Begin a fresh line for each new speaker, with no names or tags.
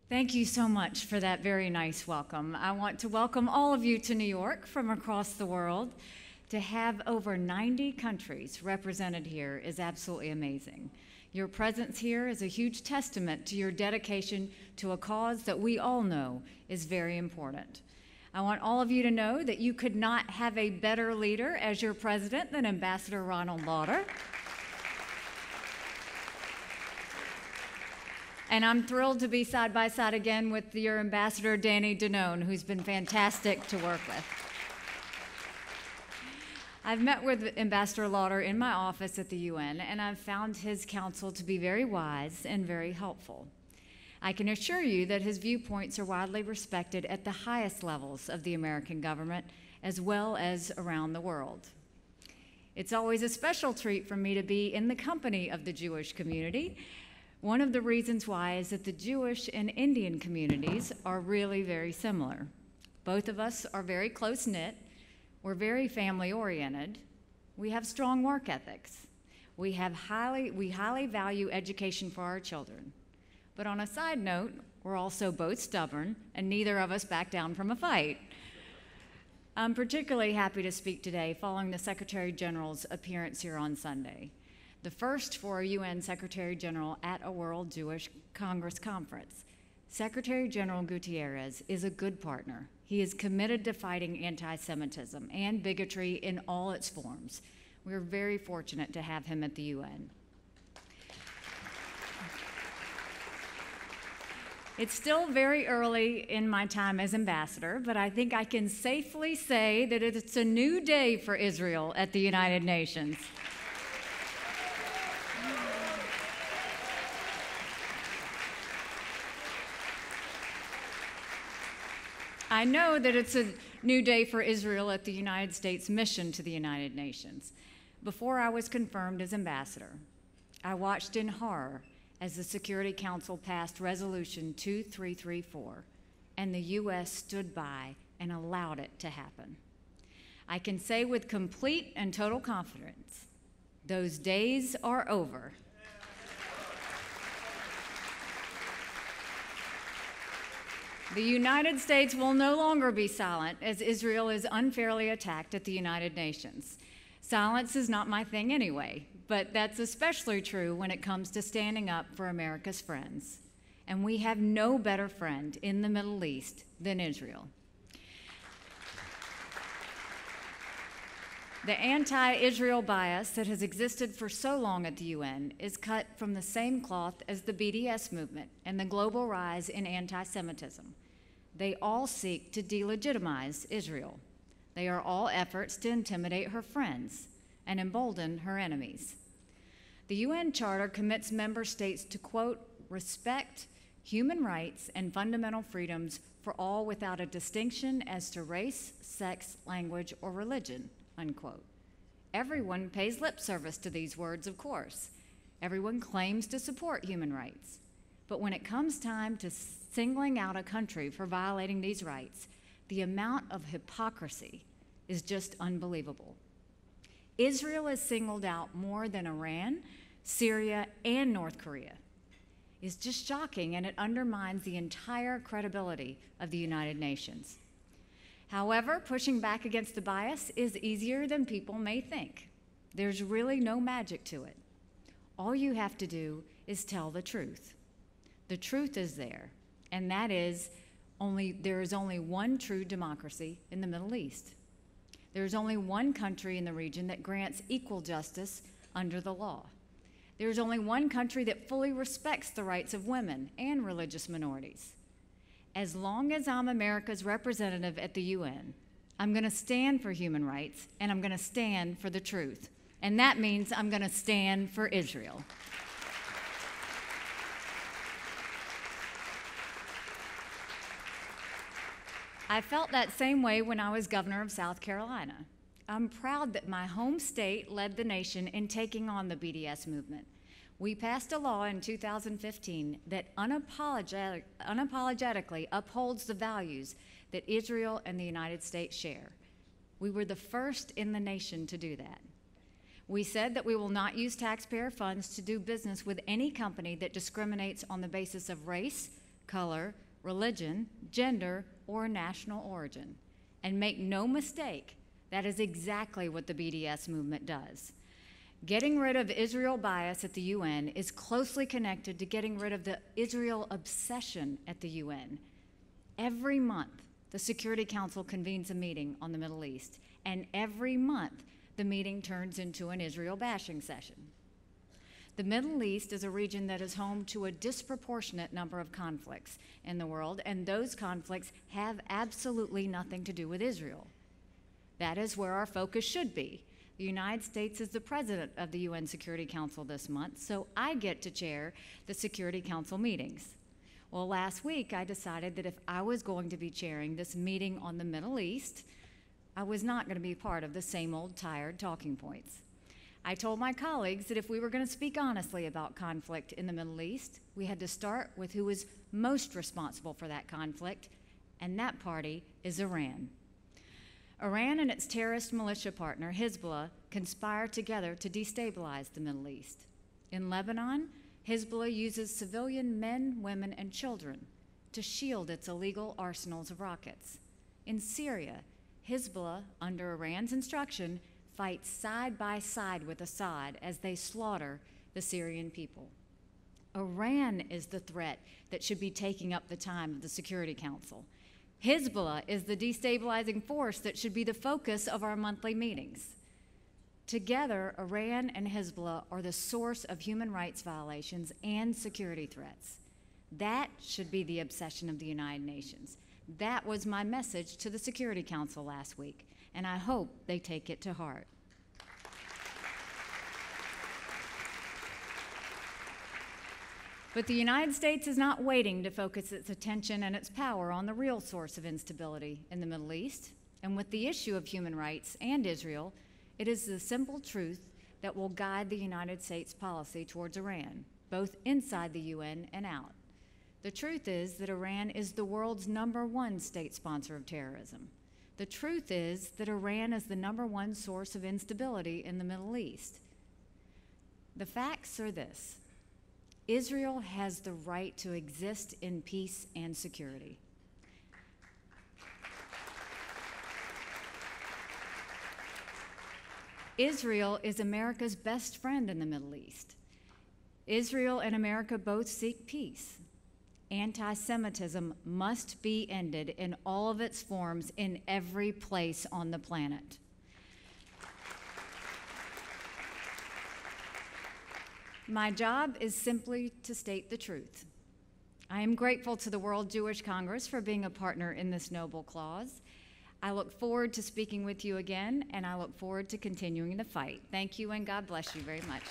Thank you so much for that very nice welcome. I want to welcome all of you to New York from across the world. To have over 90 countries represented here is absolutely amazing. Your presence here is a huge testament to your dedication to a cause that we all know is very important. I want all of you to know that you could not have a better leader as your president than Ambassador Ronald Lauder. And I'm thrilled to be side by side again with your ambassador, Danny Danone, who's been fantastic to work with. I've met with Ambassador Lauder in my office at the UN, and I've found his counsel to be very wise and very helpful. I can assure you that his viewpoints are widely respected at the highest levels of the American government, as well as around the world. It's always a special treat for me to be in the company of the Jewish community. One of the reasons why is that the Jewish and Indian communities are really very similar. Both of us are very close-knit. We're very family-oriented. We have strong work ethics. We highly value education for our children. But on a side note, we're also both stubborn, and neither of us back down from a fight. I'm particularly happy to speak today following the Secretary General's appearance here on Sunday, the first for a UN Secretary General at a World Jewish Congress conference. Secretary General Guterres is a good partner. He is committed to fighting anti-Semitism and bigotry in all its forms. We're very fortunate to have him at the UN. It's still very early in my time as ambassador, but I think I can safely say that it's a new day for Israel at the United Nations. I know that it's a new day for Israel at the United States mission to the United Nations. Before I was confirmed as ambassador, I watched in horror as the Security Council passed Resolution 2334, and the U.S. stood by and allowed it to happen. I can say with complete and total confidence, those days are over. The United States will no longer be silent as Israel is unfairly attacked at the United Nations. Silence is not my thing anyway, but that's especially true when it comes to standing up for America's friends. And we have no better friend in the Middle East than Israel. The anti-Israel bias that has existed for so long at the UN is cut from the same cloth as the BDS movement and the global rise in anti-Semitism. They all seek to delegitimize Israel. They are all efforts to intimidate her friends and embolden her enemies. The UN Charter commits member states to, quote, respect human rights and fundamental freedoms for all without a distinction as to race, sex, language, or religion, unquote. Everyone pays lip service to these words, of course. Everyone claims to support human rights. But when it comes time to singling out a country for violating these rights, the amount of hypocrisy is just unbelievable. Israel is singled out more than Iran, Syria, and North Korea. It's just shocking, and it undermines the entire credibility of the United Nations. However, pushing back against the bias is easier than people may think. There's really no magic to it. All you have to do is tell the truth. The truth is there, and that is there is only one true democracy in the Middle East. There is only one country in the region that grants equal justice under the law. There is only one country that fully respects the rights of women and religious minorities. As long as I'm America's representative at the UN, I'm going to stand for human rights, and I'm going to stand for the truth. And that means I'm going to stand for Israel. I felt that same way when I was governor of South Carolina. I'm proud that my home state led the nation in taking on the BDS movement. We passed a law in 2015 that unapologetically upholds the values that Israel and the United States share. We were the first in the nation to do that. We said that we will not use taxpayer funds to do business with any company that discriminates on the basis of race, color, religion, gender, or national origin. And make no mistake, that is exactly what the BDS movement does. Getting rid of Israel bias at the UN is closely connected to getting rid of the Israel obsession at the UN. Every month, the Security Council convenes a meeting on the Middle East, and every month, the meeting turns into an Israel bashing session. The Middle East is a region that is home to a disproportionate number of conflicts in the world, and those conflicts have absolutely nothing to do with Israel. That is where our focus should be. The United States is the president of the UN Security Council this month, so I get to chair the Security Council meetings. Well, last week I decided that if I was going to be chairing this meeting on the Middle East, I was not going to be part of the same old tired talking points. I told my colleagues that if we were going to speak honestly about conflict in the Middle East, we had to start with who was most responsible for that conflict, and that party is Iran. Iran and its terrorist militia partner, Hezbollah, conspire together to destabilize the Middle East. In Lebanon, Hezbollah uses civilian men, women, and children to shield its illegal arsenals of rockets. In Syria, Hezbollah, under Iran's instruction, fights side by side with Assad as they slaughter the Syrian people. Iran is the threat that should be taking up the time of the Security Council. Hezbollah is the destabilizing force that should be the focus of our monthly meetings. Together, Iran and Hezbollah are the source of human rights violations and security threats. That should be the obsession of the United Nations. That was my message to the Security Council last week, and I hope they take it to heart. But the United States is not waiting to focus its attention and its power on the real source of instability in the Middle East. And with the issue of human rights and Israel, it is the simple truth that will guide the United States policy towards Iran, both inside the UN and out. The truth is that Iran is the world's #1 state sponsor of terrorism. The truth is that Iran is the #1 source of instability in the Middle East. The facts are this: Israel has the right to exist in peace and security. Israel is America's best friend in the Middle East. Israel and America both seek peace. Anti-Semitism must be ended in all of its forms in every place on the planet. My job is simply to state the truth. I am grateful to the World Jewish Congress for being a partner in this noble cause. I look forward to speaking with you again, and I look forward to continuing the fight. Thank you, and God bless you very much.